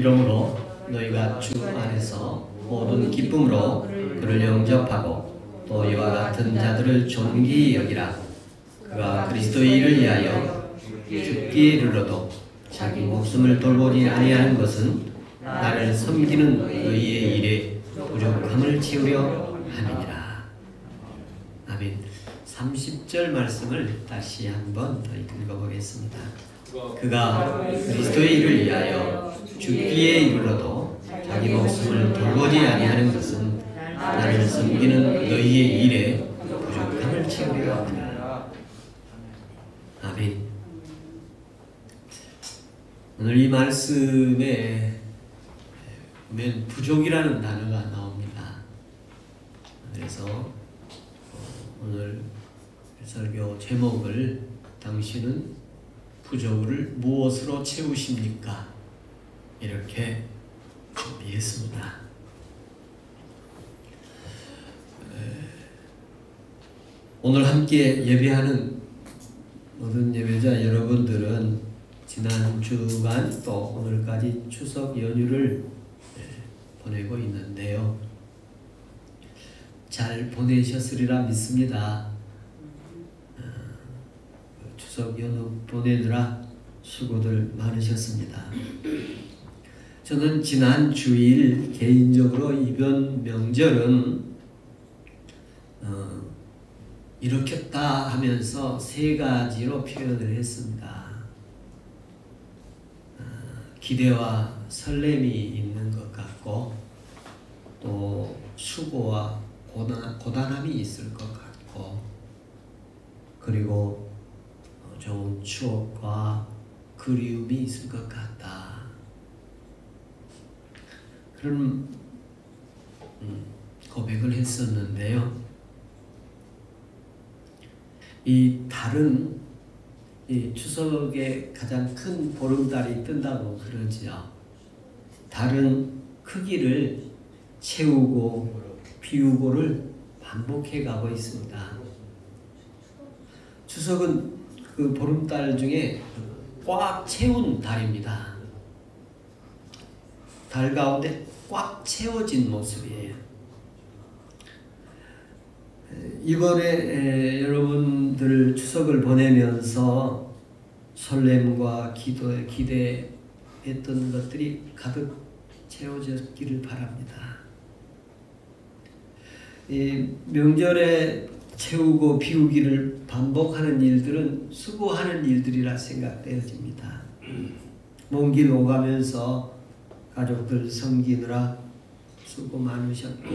이러므로 너희가 주 안에서 모든 기쁨으로 그를 영접하고 또 이와 같은 자들을 존귀히 여기라. 그가 그리스도의 일을 위하여 죽기에 이르러도 자기 목숨을 돌보지 아니하는 것은 나를 섬기는 너희의 일에 부족함을 채우려 함이니라. 아멘. 30절 말씀을 다시 한번 더 읽어보겠습니다. 그가 그리스도의 일을 위하여 죽기에 이르러도 자기 목숨을 돌보지 아니하는 것은 나를 섬기는 너희의 일에 부족함을 채우려 함이라. 아멘. 오늘 이 말씀에 보면 부족이라는 단어가 나옵니다. 그래서 오늘 설교 제목을 당신은 부족을 무엇으로 채우십니까? 이렇게 준비했습니다. 오늘 함께 예배하는 모든 예배자 여러분들은 지난 주간 또 오늘까지 추석 연휴를 보내고 있는데요. 잘 보내셨으리라 믿습니다. 추석 연휴 보내느라 수고들 많으셨습니다. 저는 지난 주일 개인적으로 이번 명절은 이렇겠다 하면서 세 가지로 표현을 했습니다. 기대와 설렘이 있는 것 같고 또 수고와 고단함이 있을 것 같고 그리고 좋은 추억과 그리움이 있을 것 같다. 그런 고백을 했었는데요. 이 달은 이 추석에 가장 큰 보름달이 뜬다고 그러지요. 달은 크기를 채우고 비우고를 반복해 가고 있습니다. 추석은 그 보름달 중에 꽉 채운 달입니다. 달 가운데 꽉 채워진 모습이에요. 이번에 여러분들 추석을 보내면서 설렘과 기대했던 것들이 가득 채워졌기를 바랍니다. 이 명절에 채우고 비우기를 반복하는 일들은 수고하는 일들이라 생각되어집니다. 먼 길 오가면서 가족들 섬기느라 수고 많으셨고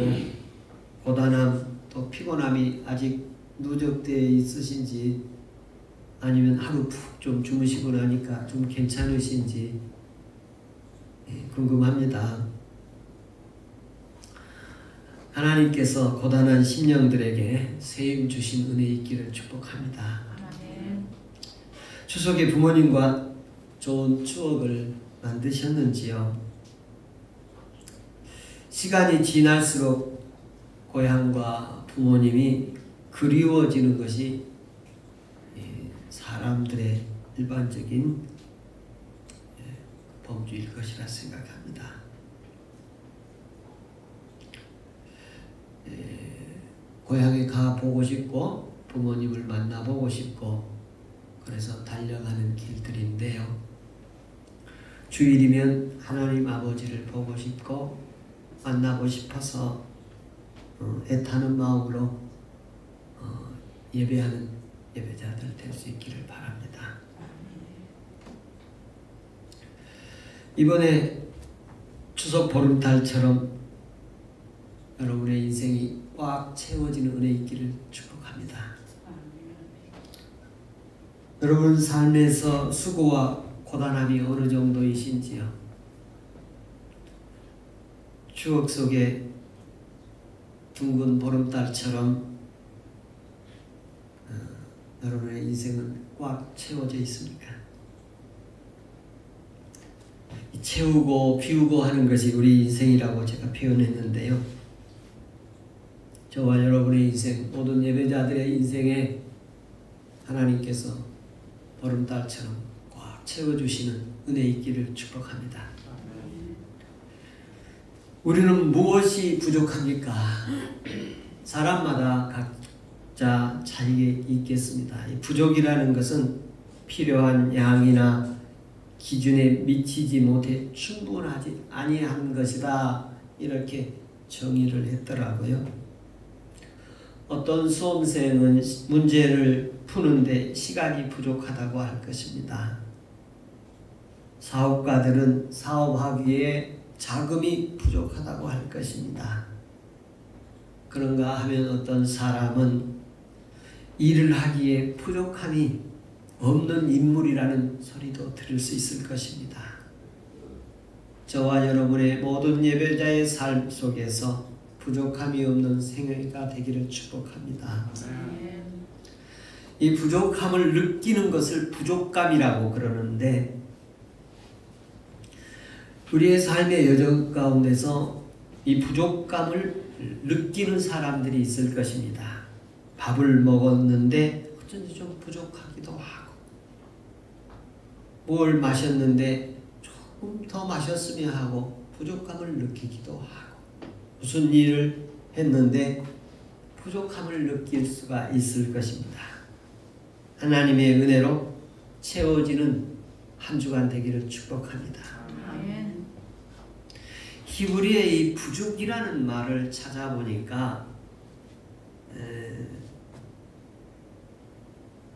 고단함 또 피곤함이 아직 누적되어 있으신지 아니면 하루 푹 좀 주무시고 나니까 좀 괜찮으신지 궁금합니다. 하나님께서 고단한 심령들에게 세임 주신 은혜 있기를 축복합니다. 추석에 부모님과 좋은 추억을 만드셨는지요? 시간이 지날수록 고향과 부모님이 그리워지는 것이 사람들의 일반적인 범주일 것이라 생각합니다. 고향에 가보고 싶고 부모님을 만나보고 싶고 그래서 달려가는 길들인데요. 주일이면 하나님 아버지를 보고 싶고 만나고 싶어서 애타는 마음으로 예배하는 예배자들 될 수 있기를 바랍니다. 이번에 추석 보름달처럼 여러분의 인생이 꽉 채워지는 은혜 있기를 축복합니다. 여러분 삶에서 수고와 고단함이 어느 정도이신지요? 추억 속에 둥근 보름달처럼 여러분의 인생은 꽉 채워져 있습니까? 채우고 비우고 하는 것이 우리 인생이라고 제가 표현했는데요. 저와 여러분의 인생, 모든 예배자들의 인생에 하나님께서 보름달처럼 꽉 채워주시는 은혜 있기를 축복합니다. 우리는 무엇이 부족합니까? 사람마다 각자 차이가 있겠습니다. 이 부족이라는 것은 필요한 양이나 기준에 미치지 못해 충분하지 아니한 것이다. 이렇게 정의를 했더라고요. 어떤 수험생은 문제를 푸는데 시간이 부족하다고 할 것입니다. 사업가들은 사업하기에 자금이 부족하다고 할 것입니다. 그런가 하면 어떤 사람은 일을 하기에 부족함이 없는 인물이라는 소리도 들을 수 있을 것입니다. 저와 여러분의 모든 예배자의 삶 속에서 부족함이 없는 생애가 되기를 축복합니다. 이 부족함을 느끼는 것을 부족감이라고 그러는데, 우리의 삶의 여정 가운데서 이 부족감을 느끼는 사람들이 있을 것입니다. 밥을 먹었는데 어쩐지 좀 부족하기도 하고, 뭘 마셨는데 조금 더 마셨으면 하고 부족함을 느끼기도 하고, 무슨 일을 했는데 부족함을 느낄 수가 있을 것입니다. 하나님의 은혜로 채워지는 한 주간 되기를 축복합니다. 히브리의 이 부족이라는 말을 찾아보니까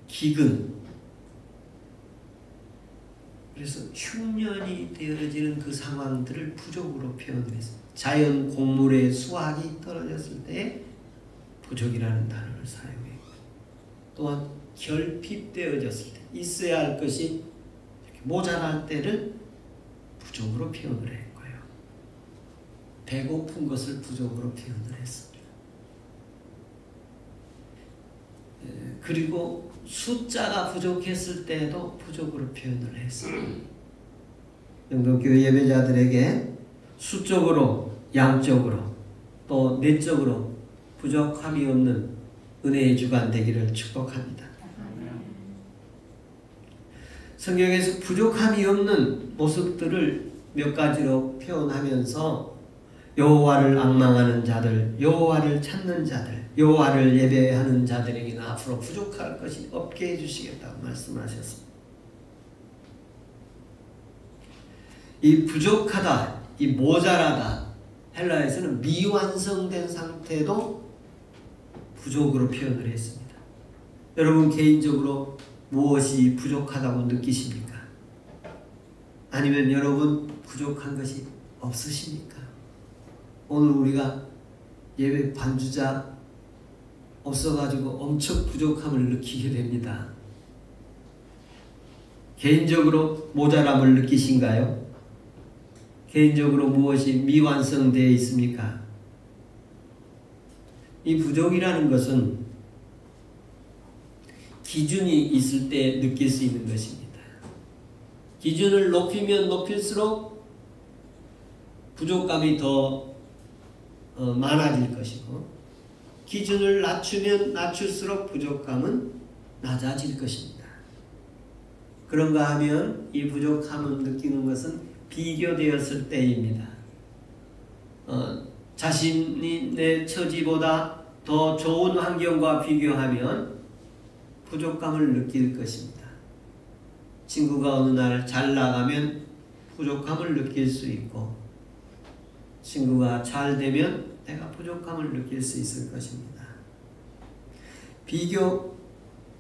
기근, 그래서 흉년이 되어지는 그 상황들을 부족으로 표현을 했습니다. 자연 곡물의 수확이 떨어졌을 때 부족이라는 단어를 사용해요. 또한 결핍되어졌을 때, 있어야 할 것이 모자랄 때를 부족으로 표현을 했고요. 배고픈 것을 부족으로 표현을 했습니다. 그리고 숫자가 부족했을 때도 부족으로 표현을 했습니다. 영동교회 예배자들에게 수적으로, 양적으로, 또 내적으로 부족함이 없는 은혜의 주간 되기를 축복합니다. 성경에서 부족함이 없는 모습들을 몇 가지로 표현하면서 여호와를 앙망하는 자들, 여호와를 찾는 자들, 여호와를 예배하는 자들에게는 앞으로 부족할 것이 없게 해주시겠다고 말씀하셨습니다. 이 부족하다, 이 모자라다, 헬라에서는 미완성된 상태도 부족으로 표현을 했습니다. 여러분 개인적으로 무엇이 부족하다고 느끼십니까? 아니면 여러분 부족한 것이 없으십니까? 오늘 우리가 예배 반주자 없어가지고 엄청 부족함을 느끼게 됩니다. 개인적으로 모자람을 느끼신가요? 개인적으로 무엇이 미완성되어 있습니까? 이 부족이라는 것은 기준이 있을 때 느낄 수 있는 것입니다. 기준을 높이면 높일수록 부족감이 더 많아질 것이고, 기준을 낮추면 낮출수록 부족감은 낮아질 것입니다. 그런가 하면 이 부족함을 느끼는 것은 비교되었을 때입니다. 자신이 내 처지보다 더 좋은 환경과 비교하면 부족감을 느낄 것입니다. 친구가 어느 날 잘 나가면 부족함을 느낄 수 있고, 친구가 잘 되면 내가 부족함을 느낄 수 있을 것입니다. 비교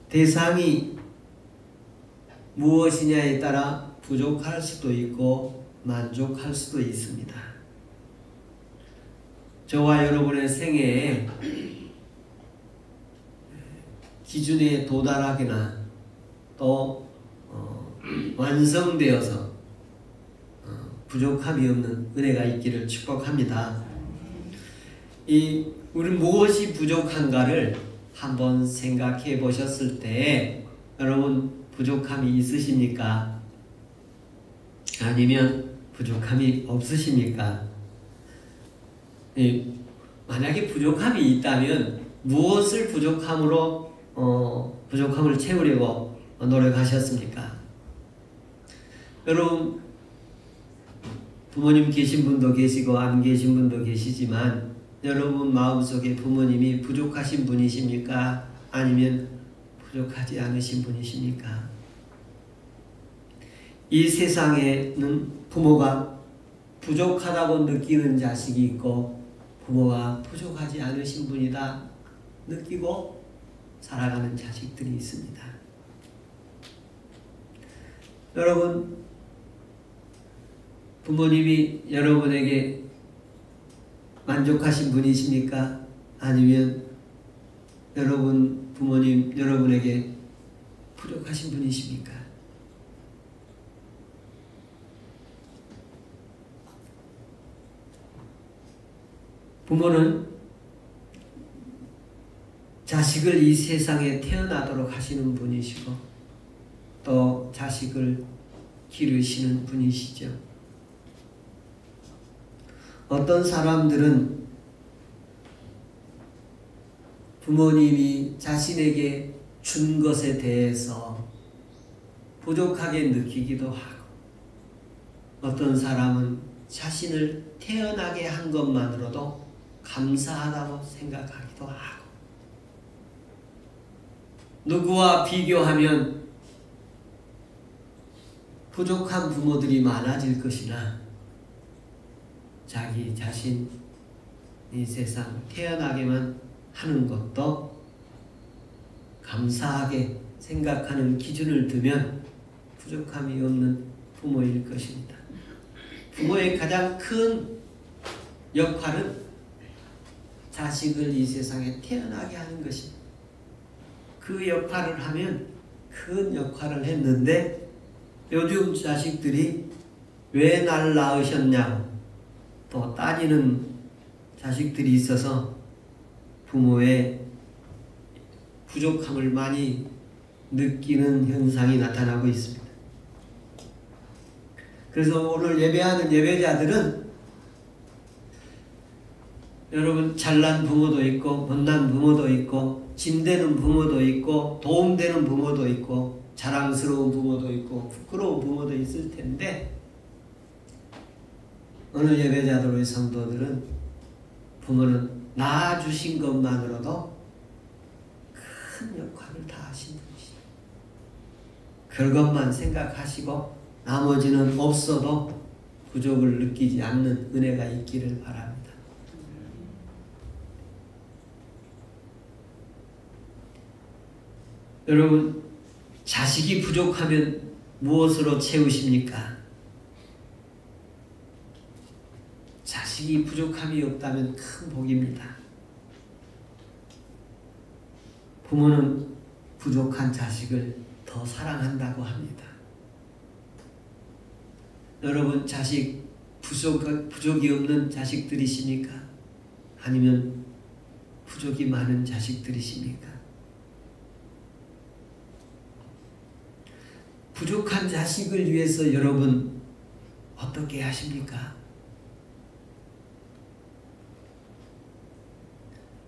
대상이 무엇이냐에 따라 부족할 수도 있고 만족할 수도 있습니다. 저와 여러분의 생애에 기준에 도달하거나 또 완성되어서 부족함이 없는 은혜가 있기를 축복합니다. 우리 무엇이 부족한가를 한번 생각해 보셨을 때 여러분 부족함이 있으십니까? 아니면 부족함이 없으십니까? 만약에 부족함이 있다면 무엇을 부족함으로 부족함을 채우려고 노력하셨습니까? 여러분 부모님 계신 분도 계시고 안 계신 분도 계시지만 여러분 마음속에 부모님이 부족하신 분이십니까? 아니면 부족하지 않으신 분이십니까? 이 세상에는 부모가 부족하다고 느끼는 자식이 있고 부모가 부족하지 않으신 분이다 느끼고 살아가는 자식들이 있습니다. 여러분, 부모님이 여러분에게 만족하신 분이십니까? 아니면 여러분 부모님 여러분에게 부족하신 분이십니까? 부모는 자식을 이 세상에 태어나도록 하시는 분이시고 또 자식을 기르시는 분이시죠. 어떤 사람들은 부모님이 자신에게 준 것에 대해서 부족하게 느끼기도 하고 어떤 사람은 자신을 태어나게 한 것만으로도 감사하다고 생각하기도 하고 누구와 비교하면 부족한 부모들이 많아질 것이나 자기 자신 이 세상 태어나게만 하는 것도 감사하게 생각하는 기준을 두면 부족함이 없는 부모일 것입니다. 부모의 가장 큰 역할은 자식을 이 세상에 태어나게 하는 것입니다. 그 역할을 하면 큰 역할을 했는데 요즘 자식들이 왜 날 낳으셨냐고 또 따지는 자식들이 있어서 부모의 부족함을 많이 느끼는 현상이 나타나고 있습니다. 그래서 오늘 예배하는 예배자들은 여러분 잘난 부모도 있고 못난 부모도 있고 짐되는 부모도 있고 도움되는 부모도 있고 자랑스러운 부모도 있고 부끄러운 부모도 있을 텐데 오늘 예배자들의 성도들은 부모는 낳아주신 것만으로도 큰 역할을 다 하신 분이시다. 그것만 생각하시고 나머지는 없어도 부족을 느끼지 않는 은혜가 있기를 바랍니다. 여러분, 자식이 부족하면 무엇으로 채우십니까? 자식이 부족함이 없다면 큰 복입니다. 부모는 부족한 자식을 더 사랑한다고 합니다. 여러분 자식 부족이 없는 자식들이십니까? 아니면 부족이 많은 자식들이십니까? 부족한 자식을 위해서 여러분 어떻게 하십니까?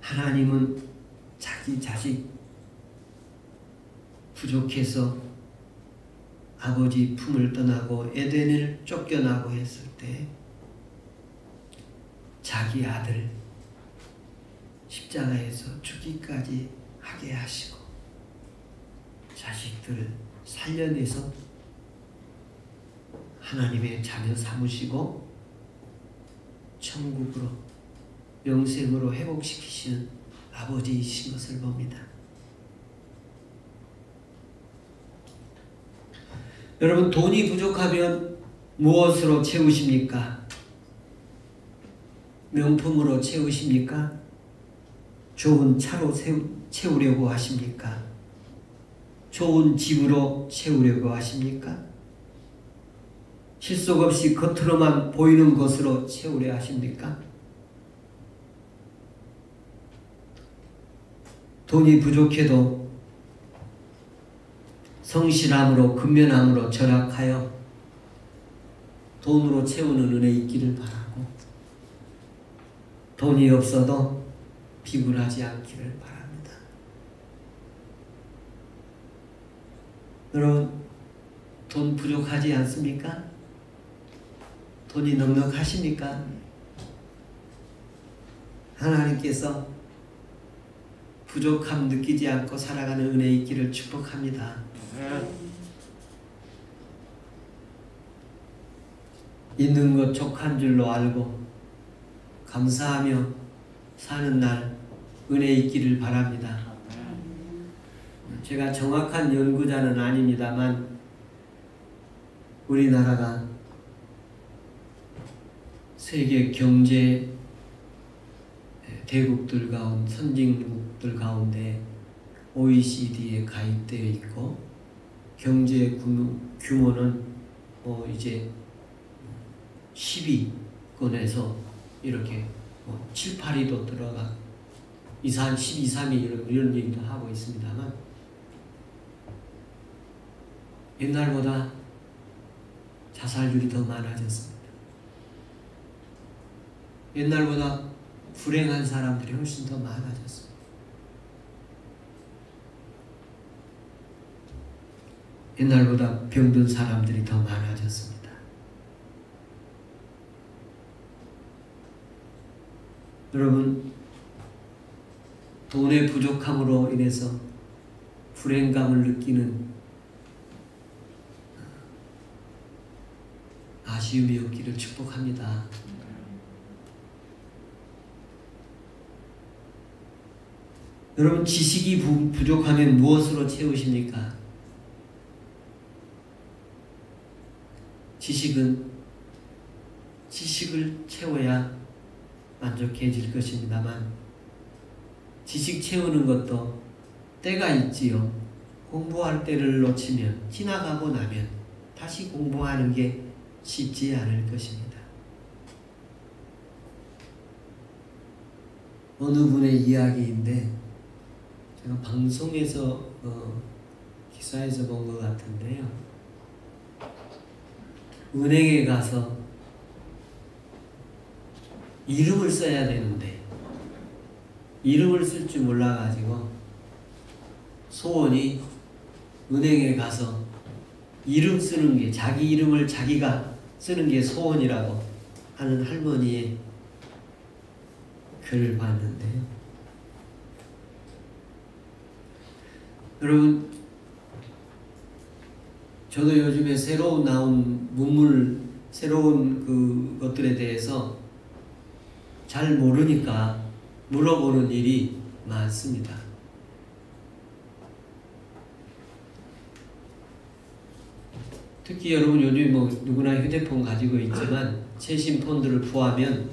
하나님은 자기 자식 부족해서 아버지 품을 떠나고 에덴을 쫓겨나고 했을 때 자기 아들 십자가에서 죽기까지 하게 하시고 자식들을 살려내서 하나님의 자녀 삼으시고 천국으로 영생으로 회복시키시는 아버지이신 것을 봅니다. 여러분 돈이 부족하면 무엇으로 채우십니까? 명품으로 채우십니까? 좋은 차로 채우려고 하십니까? 좋은 집으로 채우려고 하십니까? 실속 없이 겉으로만 보이는 것으로 채우려 하십니까? 돈이 부족해도 성실함으로 근면함으로 절약하여 돈으로 채우는 은혜 있기를 바라고 돈이 없어도 비굴하지 않기를 바랍니다. 여러분 돈 부족하지 않습니까? 돈이 넉넉하십니까? 하나님께서 부족함 느끼지 않고 살아가는 은혜 있기를 축복합니다. 있는 것 족한 줄로 알고 감사하며 사는 날 은혜 있기를 바랍니다. 제가 정확한 연구자는 아닙니다만 우리나라가 세계 경제 대국들 가운데, 선진국들 가운데 OECD에 가입되어 있고 경제 규모는 이제 10위권에서 이렇게 7, 8위도 들어가 12, 3위 이런 얘기도 하고 있습니다만 옛날보다 자살률이 더 많아졌습니다. 옛날보다 불행한 사람들이 훨씬 더 많아졌습니다. 옛날보다 병든 사람들이 더 많아졌습니다. 여러분, 돈의 부족함으로 인해서 불행감을 느끼는 아쉬움이 없기를 축복합니다. 여러분, 지식이 부족하면 무엇으로 채우십니까? 지식을 채워야 만족해질 것입니다만 지식 채우는 것도 때가 있지요. 공부할 때를 놓치면 지나가고 나면 다시 공부하는 게 쉽지 않을 것입니다. 어느 분의 이야기인데 제가 방송에서 기사에서 본 것 같은데요. 은행에 가서 이름을 써야 되는데 이름을 쓸 줄 몰라가지고 소원이 은행에 가서 이름 쓰는 게 자기 이름을 자기가 쓰는 게 소원이라고 하는 할머니의 글을 봤는데요. 여러분, 저도 요즘에 새로 나온 문물, 새로운 것들에 대해서 잘 모르니까 물어보는 일이 많습니다. 특히 여러분 요즘 누구나 휴대폰 가지고 있지만 최신 폰들을 구하면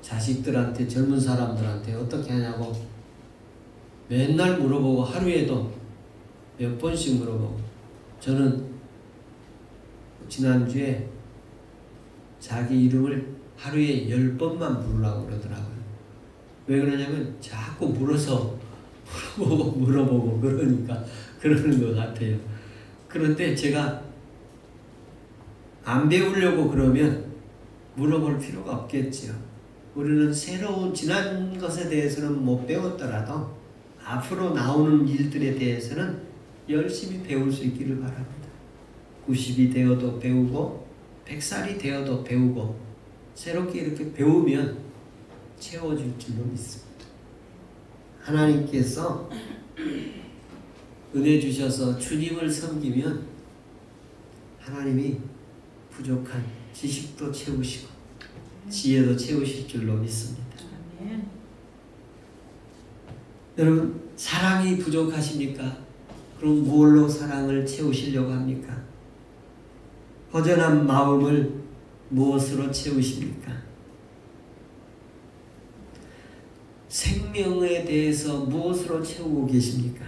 자식들한테, 젊은 사람들한테 어떻게 하냐고 맨날 물어보고 하루에도 몇 번씩 물어보고, 저는 지난주에 자기 이름을 하루에 10번만 부르라고 그러더라고요. 왜 그러냐면 자꾸 물어서 물어보고 그러니까 그러는 것 같아요. 그런데 제가 안 배우려고 그러면 물어볼 필요가 없겠지요. 우리는 새로운 지난 것에 대해서는 못 배웠더라도 앞으로 나오는 일들에 대해서는 열심히 배울 수 있기를 바랍니다. 90이 되어도 배우고 100살이 되어도 배우고 새롭게 이렇게 배우면 채워줄 줄로 믿습니다. 하나님께서 은혜 주셔서 주님을 섬기면 하나님이 부족한 지식도 채우시고 지혜도 채우실 줄로 믿습니다. 여러분, 사랑이 부족하십니까? 그럼 뭘로 사랑을 채우시려고 합니까? 허전한 마음을 무엇으로 채우십니까? 생명에 대해서 무엇으로 채우고 계십니까?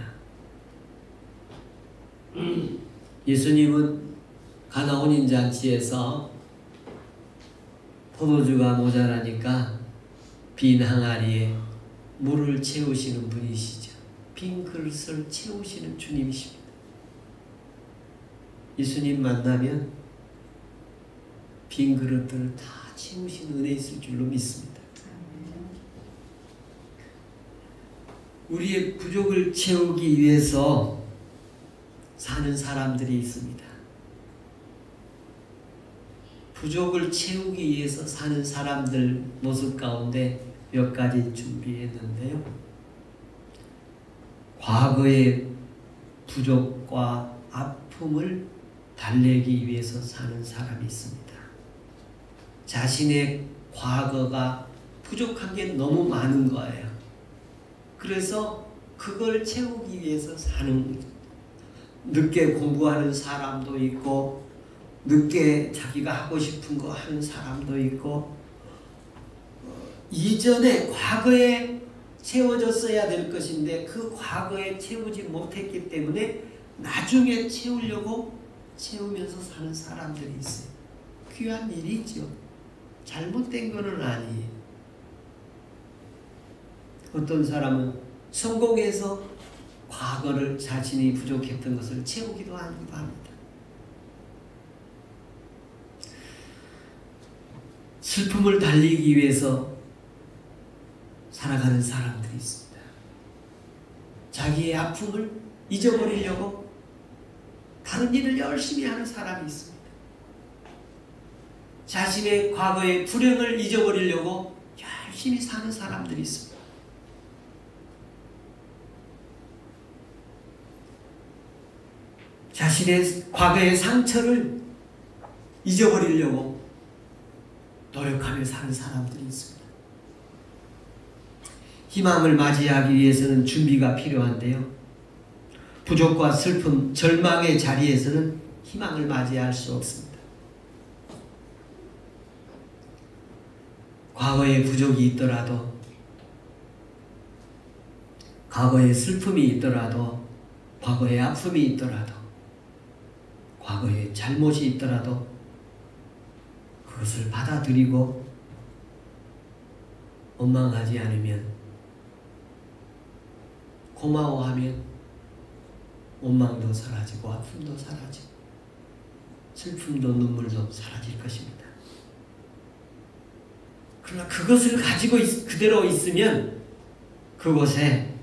예수님은 가나온 잔치에서 포도주가 모자라니까 빈 항아리에 물을 채우시는 분이시죠. 빈 그릇을 채우시는 주님이십니다. 예수님 만나면 빈 그릇들을 다 채우시는 은혜 있을 줄로 믿습니다. 우리의 부족을 채우기 위해서 사는 사람들이 있습니다. 부족을 채우기 위해서 사는 사람들 모습 가운데 몇 가지 준비했는데요. 과거의 부족과 아픔을 달래기 위해서 사는 사람이 있습니다. 자신의 과거가 부족한 게 너무 많은 거예요. 그래서 그걸 채우기 위해서 사는, 늦게 공부하는 사람도 있고 늦게 자기가 하고 싶은 거 하는 사람도 있고, 이전에 과거에 채워졌어야 될 것인데 그 과거에 채우지 못했기 때문에 나중에 채우려고 채우면서 사는 사람들이 있어요. 귀한 일이죠. 잘못된 거는 아니에요. 어떤 사람은 성공해서 과거를 자신이 부족했던 것을 채우기도 하기도 합니다. 슬픔을 달리기 위해서 살아가는 사람들이 있습니다. 자기의 아픔을 잊어버리려고 다른 일을 열심히 하는 사람이 있습니다. 자신의 과거의 불행을 잊어버리려고 열심히 사는 사람들이 있습니다. 자신의 과거의 상처를 잊어버리려고 노력하며 사는 사람들이 있습니다. 희망을 맞이하기 위해서는 준비가 필요한데요. 부족과 슬픔, 절망의 자리에서는 희망을 맞이할 수 없습니다. 과거의 부족이 있더라도, 과거의 슬픔이 있더라도, 과거의 아픔이 있더라도, 과거의 잘못이 있더라도 그것을 받아들이고 원망하지 않으면, 고마워하면 원망도 사라지고 아픔도 사라지고 슬픔도 눈물도 사라질 것입니다. 그러나 그것을 가지고 그대로 있으면 그곳에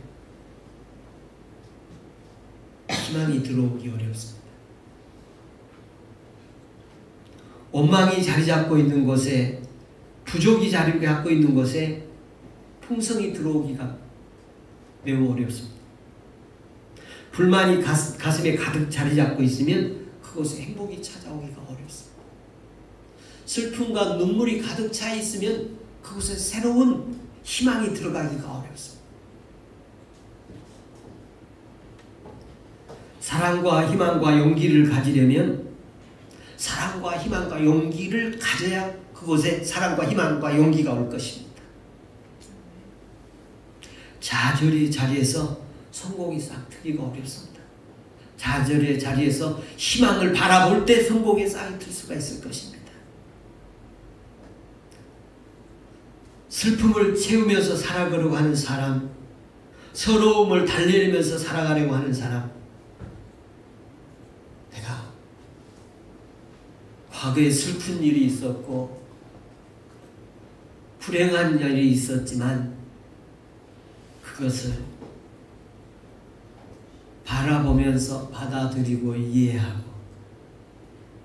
희망이 들어오기 어렵습니다. 원망이 자리 잡고 있는 곳에, 부족이 자리 잡고 있는 곳에 풍성이 들어오기가 매우 어렵습니다. 불만이 가슴에 가득 자리 잡고 있으면 그곳에 행복이 찾아오기가 어렵습니다. 슬픔과 눈물이 가득 차 있으면 그곳에 새로운 희망이 들어가기가 어렵습니다. 사랑과 희망과 용기를 가지려면 사랑과 희망과 용기를 가져야 그곳에 사랑과 희망과 용기가 올 것입니다. 좌절의 자리에서 성공이 싹 트기가 어렵습니다. 좌절의 자리에서 희망을 바라볼 때 성공의 싹이 틀 수가 있을 것입니다. 슬픔을 채우면서 살아가려고 하는 사람, 서러움을 달래면서 살아가려고 하는 사람, 내가 과거에 슬픈 일이 있었고 불행한 일이 있었지만 그것을 바라보면서 받아들이고 이해하고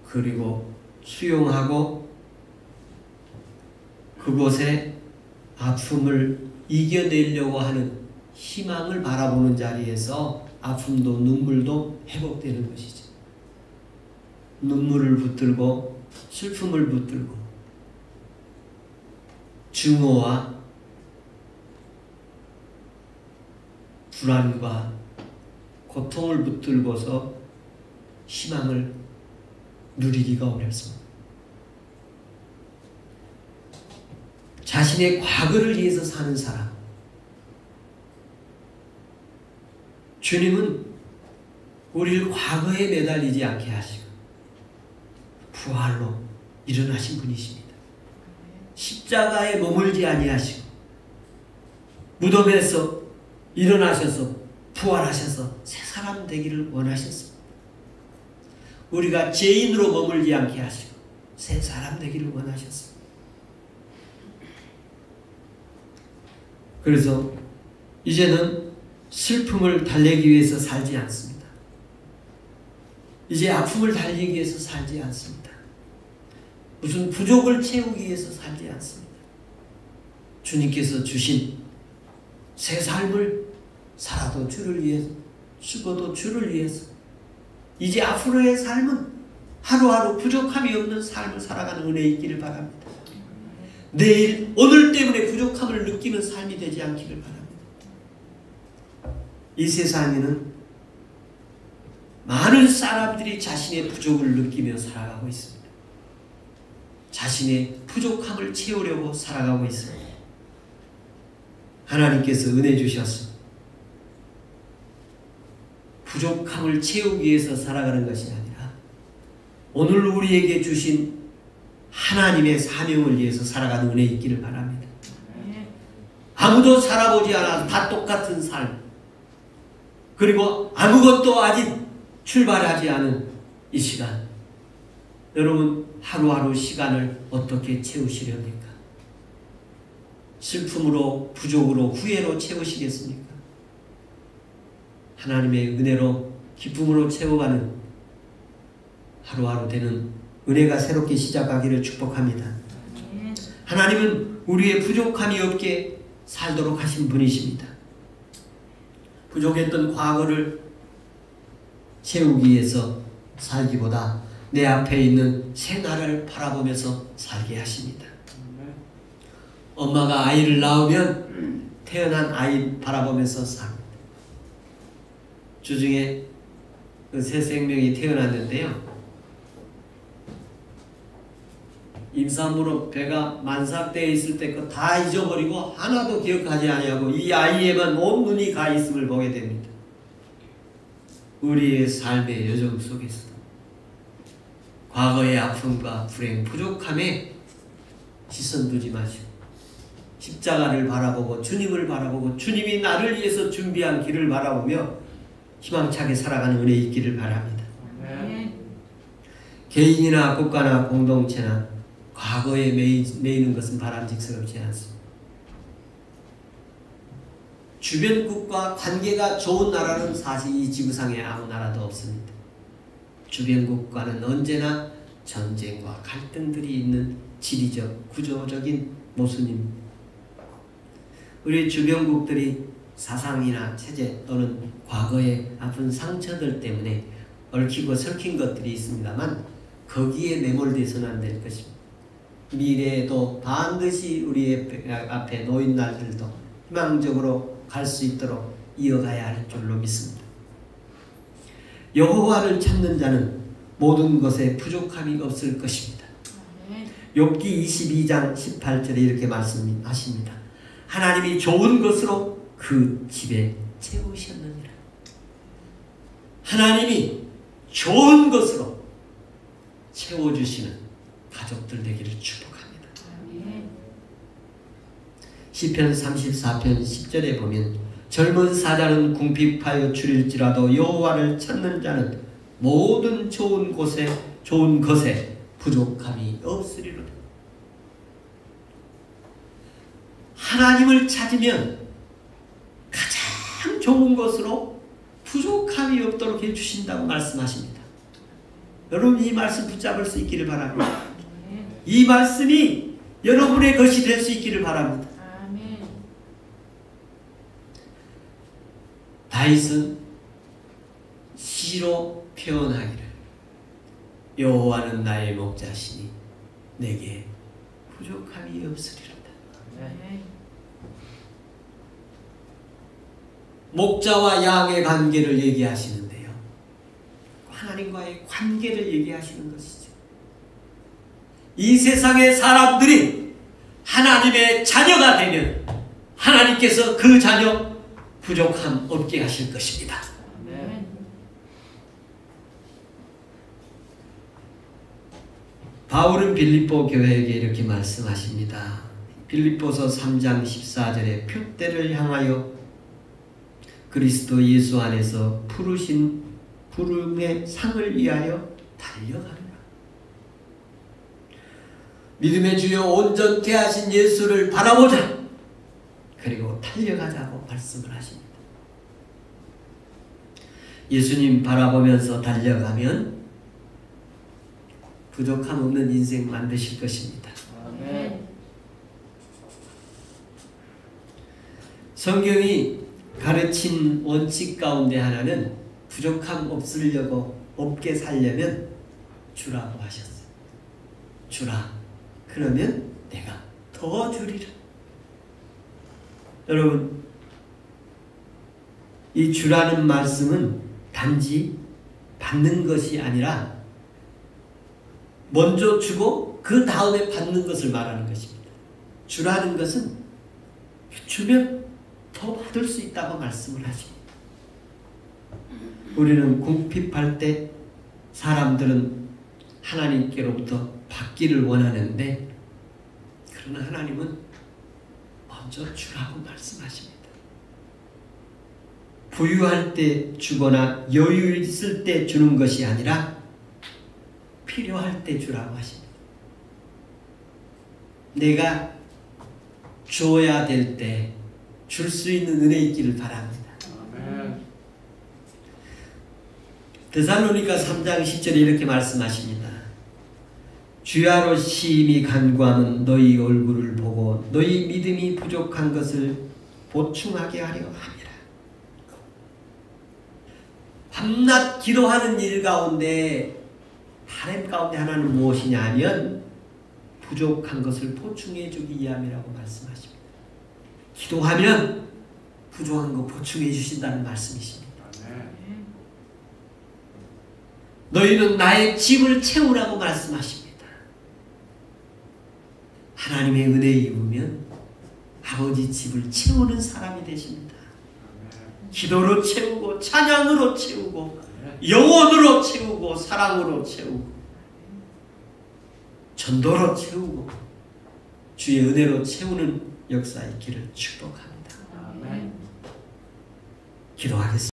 그리고 수용하고 그곳에 아픔을 이겨내려고 하는 희망을 바라보는 자리에서 아픔도 눈물도 회복되는 것이죠. 눈물을 붙들고 슬픔을 붙들고 증오와 불안과 고통을 붙들고서 희망을 누리기가 어렵습니다. 자신의 과거를 위해서 사는 사람, 주님은 우리를 과거에 매달리지 않게 하시고 부활로 일어나신 분이십니다. 십자가에 머물지 아니하시고 무덤에서 일어나셔서 부활하셔서 새 사람 되기를 원하셨습니다. 우리가 죄인으로 머물지 않게 하시고 새 사람 되기를 원하셨습니다. 그래서 이제는 슬픔을 달래기 위해서 살지 않습니다. 이제 아픔을 달래기 위해서 살지 않습니다. 무슨 부족을 채우기 위해서 살지 않습니다. 주님께서 주신 새 삶을 살아도 주를 위해서, 죽어도 주를 위해서, 이제 앞으로의 삶은 하루하루 부족함이 없는 삶을 살아가는 은혜 있기를 바랍니다. 내일 오늘 때문에 부족함을 느끼는 삶이 되지 않기를 바랍니다. 이 세상에는 많은 사람들이 자신의 부족을 느끼며 살아가고 있습니다. 자신의 부족함을 채우려고 살아가고 있습니다. 하나님께서 은혜 주셔서 부족함을 채우기 위해서 살아가는 것이 아니라 오늘 우리에게 주신 하나님의 사명을 위해서 살아가는 은혜 있기를 바랍니다. 아무도 살아보지 않아서 다 똑같은 삶, 그리고 아무것도 아직 출발하지 않은 이 시간, 여러분 하루하루 시간을 어떻게 채우시렵니까? 슬픔으로, 부족으로, 후회로 채우시겠습니까? 하나님의 은혜로, 기쁨으로 채워가는 하루하루 되는 은혜가 새롭게 시작하기를 축복합니다. 하나님은 우리의 부족함이 없게 살도록 하신 분이십니다. 부족했던 과거를 채우기 위해서 살기보다 내 앞에 있는 새 나라를 바라보면서 살게 하십니다. 엄마가 아이를 낳으면 태어난 아이 바라보면서 삽니다. 주중에 그 새 생명이 태어났는데요. 임산부로 배가 만삭되어 있을 때 그 다 잊어버리고 하나도 기억하지 아니하고 이 아이에만 온 눈이 가 있음을 보게 됩니다. 우리의 삶의 여정 속에서 과거의 아픔과 불행, 부족함에 시선 두지 마시고 십자가를 바라보고 주님을 바라보고 주님이 나를 위해서 준비한 길을 바라보며 희망차게 살아가는 은혜 있기를 바랍니다. 개인이나 국가나 공동체나 과거에 매이는 것은 바람직스럽지 않습니다. 주변국과 관계가 좋은 나라는 사실 이 지구상에 아무 나라도 없습니다. 주변국과는 언제나 전쟁과 갈등들이 있는 지리적, 구조적인 모순입니다. 우리 주변국들이 사상이나 체제 또는 과거의 아픈 상처들 때문에 얽히고 설킨 것들이 있습니다만 거기에 매몰돼서는 안 될 것입니다. 미래에도 반드시 우리 앞에 놓인 날들도 희망적으로 갈 수 있도록 이어가야 할 줄로 믿습니다. 여호와를 찾는 자는 모든 것에 부족함이 없을 것입니다. 욥기 22장 18절에 이렇게 말씀하십니다. 하나님이 좋은 것으로 그 집에 채우셨느니라. 하나님이 좋은 것으로 채워주시는 가족들 되기를 축복합니다. 시편 34편 10절에 보면 젊은 사자는 궁핍하여 줄일지라도 여호와를 찾는 자는 모든 좋은 것에 부족함이 없으리로다. 하나님을 찾으면 가장 좋은 것으로 부족함이 없도록 해주신다고 말씀하십니다. 여러분 이 말씀 붙잡을 수 있기를 바랍니다. 이 말씀이 여러분의 것이 될 수 있기를 바랍니다. 다윗은 시로 표현하기를 여호와는 나의 목자시니 내게 부족함이 없으리로다. 목자와 양의 관계를 얘기하시는데요. 하나님과의 관계를 얘기하시는 것이죠. 이 세상의 사람들이 하나님의 자녀가 되면 하나님께서 그 자녀 부족함 없게 하실 것입니다. 바울은 빌립보 교회에게 이렇게 말씀하십니다. 빌립보서 3장 14절에 표대를 향하여 그리스도 예수 안에서 부르신 부름의 상을 위하여 달려가라. 믿음의 주여 온전케 하신 예수를 바라보자. 그리고 달려가자고 말씀을 하십니다. 예수님 바라보면서 달려가면 부족함 없는 인생 만드실 것입니다. 아멘. 성경이 가르친 원칙 가운데 하나는 부족함 없게 살려면 주라고 하셨어요. 주라. 그러면 내가 더 주리라. 여러분, 이 주라는 말씀은 단지 받는 것이 아니라 먼저 주고 그 다음에 받는 것을 말하는 것입니다. 주라는 것은 주면 더 받을 수 있다고 말씀을 하십니다. 우리는 궁핍할 때 사람들은 하나님께로부터 받기를 원하는데, 그러나 하나님은 먼저 주라고 말씀하십니다. 부유할 때 주거나 여유 있을 때 주는 것이 아니라 필요할 때 주라고 하십니다. 내가 줘야 될 때 줄 수 있는 은혜 있기를 바랍니다. 아멘. 데살로니가 3장 10절에 이렇게 말씀하십니다. 주야로 심히 간구하는 너희 얼굴을 보고 너희 믿음이 부족한 것을 보충하게 하려 함이라. 밤낮 기도하는 일 가운데 바람 가운데 하나는 무엇이냐 하면 부족한 것을 보충해 주기 위함이라고 말씀하십니다. 기도하면 부족한 거 보충해 주신다는 말씀이십니다. 너희는 나의 집을 채우라고 말씀하십니다. 하나님의 은혜에 입으면 아버지 집을 채우는 사람이 되십니다. 기도로 채우고 찬양으로 채우고 영혼으로 채우고 사랑으로 채우고 전도로 채우고 주의 은혜로 채우는 역사 있기를 축복합니다. 아멘. 기도하겠습니다.